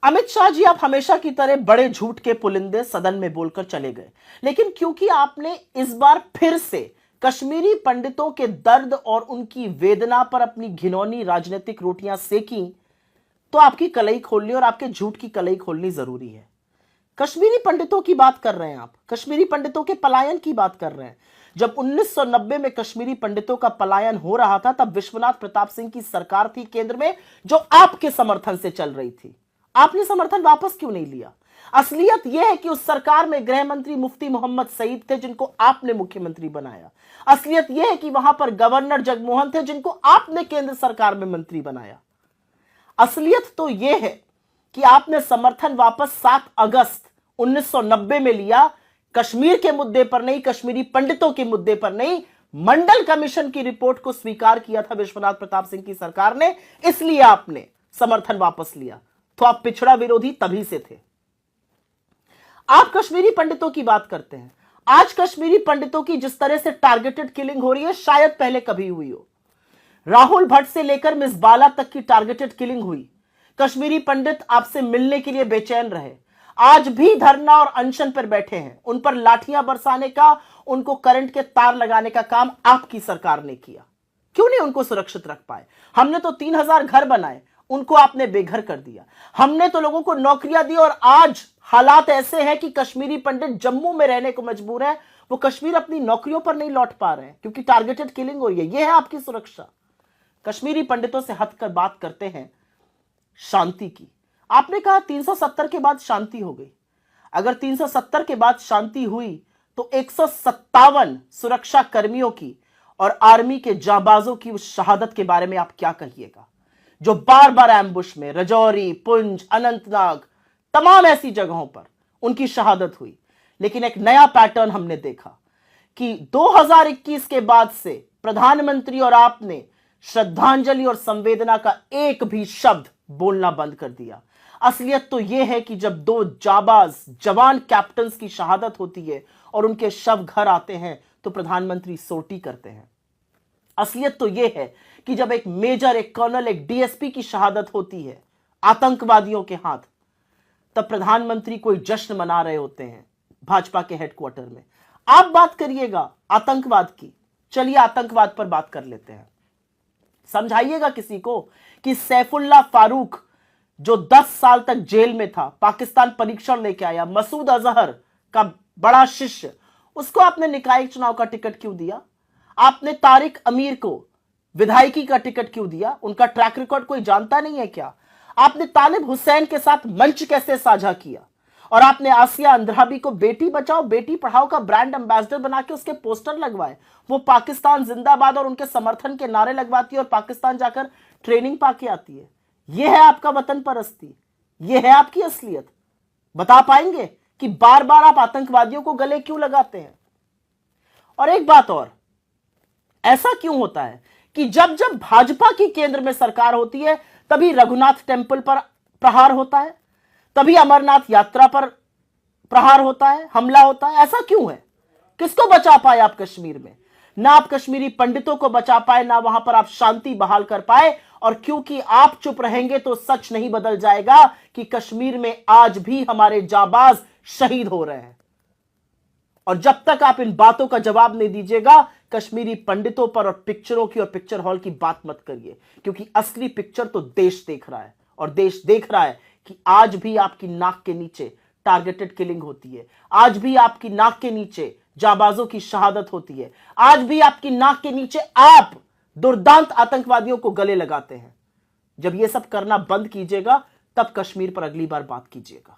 अमित शाह जी, आप हमेशा की तरह बड़े झूठ के पुलिंदे सदन में बोलकर चले गए, लेकिन क्योंकि आपने इस बार फिर से कश्मीरी पंडितों के दर्द और उनकी वेदना पर अपनी घिनौनी राजनीतिक रोटियां सेकी, तो आपकी कलई खोलनी और आपके झूठ की कलई खोलनी जरूरी है। कश्मीरी पंडितों की बात कर रहे हैं आप, कश्मीरी पंडितों के पलायन की बात कर रहे हैं। जब 1990 में कश्मीरी पंडितों का पलायन हो रहा था, तब विश्वनाथ प्रताप सिंह की सरकार थी केंद्र में, जो आपके समर्थन से चल रही थी। आपने समर्थन वापस क्यों नहीं लिया? असलियत यह है कि उस सरकार में गृह मंत्री मुफ्ती मोहम्मद सईद थे, जिनको आपने मुख्यमंत्री बनाया। असलियत यह है कि वहां पर गवर्नर जगमोहन थे, जिनको आपने केंद्र सरकार में मंत्री बनाया। असलियत तो यह है कि आपने समर्थन वापस 7 अगस्त 1990 में लिया, कश्मीर के मुद्दे पर नहीं, कश्मीरी पंडितों के मुद्दे पर नहीं। मंडल कमीशन की रिपोर्ट को स्वीकार किया था विश्वनाथ प्रताप सिंह की सरकार ने, इसलिए आपने समर्थन वापस लिया। तो आप पिछड़ा विरोधी तभी से थे। आप कश्मीरी पंडितों की बात करते हैं। आज कश्मीरी पंडितों की जिस तरह से टारगेटेड किलिंग हो रही है, शायद पहले कभी हुई हो। राहुल भट्ट से लेकर मिस बाला तक की टारगेटेड किलिंग हुई। कश्मीरी पंडित आपसे मिलने के लिए बेचैन रहे, आज भी धरना और अनशन पर बैठे हैं। उन पर लाठियां बरसाने का, उनको करंट के तार लगाने का काम आपकी सरकार ने किया। क्यों नहीं उनको सुरक्षित रख पाए? हमने तो 3000 घर बनाए, उनको आपने बेघर कर दिया। हमने तो लोगों को नौकरियां दी, और आज हालात ऐसे हैं कि कश्मीरी पंडित जम्मू में रहने को मजबूर है। वो कश्मीर अपनी नौकरियों पर नहीं लौट पा रहे हैं क्योंकि टारगेटेड किलिंग हो रही है। यह है आपकी सुरक्षा। कश्मीरी पंडितों से हटकर बात करते हैं शांति की। आपने कहा 370 के बाद शांति हो गई। अगर 370 के बाद शांति हुई तो 157 सुरक्षा कर्मियों की और आर्मी के जाबाजों की उस शहादत के बारे में आप क्या कहिएगा, जो बार बार एम्बुश में रजौरी, पुंछ, अनंतनाग, तमाम ऐसी जगहों पर उनकी शहादत हुई। लेकिन एक नया पैटर्न हमने देखा कि 2021 के बाद से प्रधानमंत्री और आपने श्रद्धांजलि और संवेदना का एक भी शब्द बोलना बंद कर दिया। असलियत तो यह है कि जब 2 जाबाज जवान कैप्टन्स की शहादत होती है और उनके शव घर आते हैं तो प्रधानमंत्री सोटी करते हैं। असलियत तो यह है कि जब एक मेजर, एक कर्नल, एक डीएसपी की शहादत होती है आतंकवादियों के हाथ, तब प्रधानमंत्री कोई जश्न मना रहे होते हैं भाजपा के हेडक्वार्टर में। आप बात करिएगा आतंकवाद की। चलिए आतंकवाद पर बात कर लेते हैं। समझाइएगा किसी को कि सैफुल्लाह फारूक जो 10 साल तक जेल में था, पाकिस्तान परीक्षण लेके आया, मसूद अजहर का बड़ा शिष्य, उसको आपने निकायिक चुनाव का टिकट क्यों दिया? आपने तारिक अमीर को विधायकी का टिकट क्यों दिया? उनका ट्रैक रिकॉर्ड कोई जानता नहीं है क्या? आपने तालिब हुसैन के साथ मंच कैसे साझा किया? और आपने आसिया अंद्राबी को बेटी बचाओ बेटी पढ़ाओ का ब्रांड एम्बेसडर बना के उसके पोस्टर लगवाए। वो पाकिस्तान जिंदाबाद और उनके समर्थन के नारे लगवाती है और पाकिस्तान जाकर ट्रेनिंग पाके आती है। यह है आपका वतन परस्ती, यह है आपकी असलियत। बता पाएंगे कि बार बार आप आतंकवादियों को गले क्यों लगाते हैं? और एक बात और, ऐसा क्यों होता है कि जब जब भाजपा की केंद्र में सरकार होती है तभी रघुनाथ टेम्पल पर प्रहार होता है, तभी अमरनाथ यात्रा पर प्रहार होता है, हमला होता है? ऐसा क्यों है? किसको बचा पाए आप कश्मीर में? ना आप कश्मीरी पंडितों को बचा पाए, ना वहां पर आप शांति बहाल कर पाए। और क्योंकि आप चुप रहेंगे तो सच नहीं बदल जाएगा कि कश्मीर में आज भी हमारे जाबाज शहीद हो रहे हैं। और जब तक आप इन बातों का जवाब नहीं दीजिएगा, कश्मीरी पंडितों पर और पिक्चरों की और पिक्चर हॉल की बात मत करिए, क्योंकि असली पिक्चर तो देश देख रहा है। और देश देख रहा है कि आज भी आपकी नाक के नीचे टारगेटेड किलिंग होती है, आज भी आपकी नाक के नीचे जाबाजों की शहादत होती है, आज भी आपकी नाक के नीचे आप दुर्दांत आतंकवादियों को गले लगाते हैं। जब यह सब करना बंद कीजिएगा, तब कश्मीर पर अगली बार बात कीजिएगा।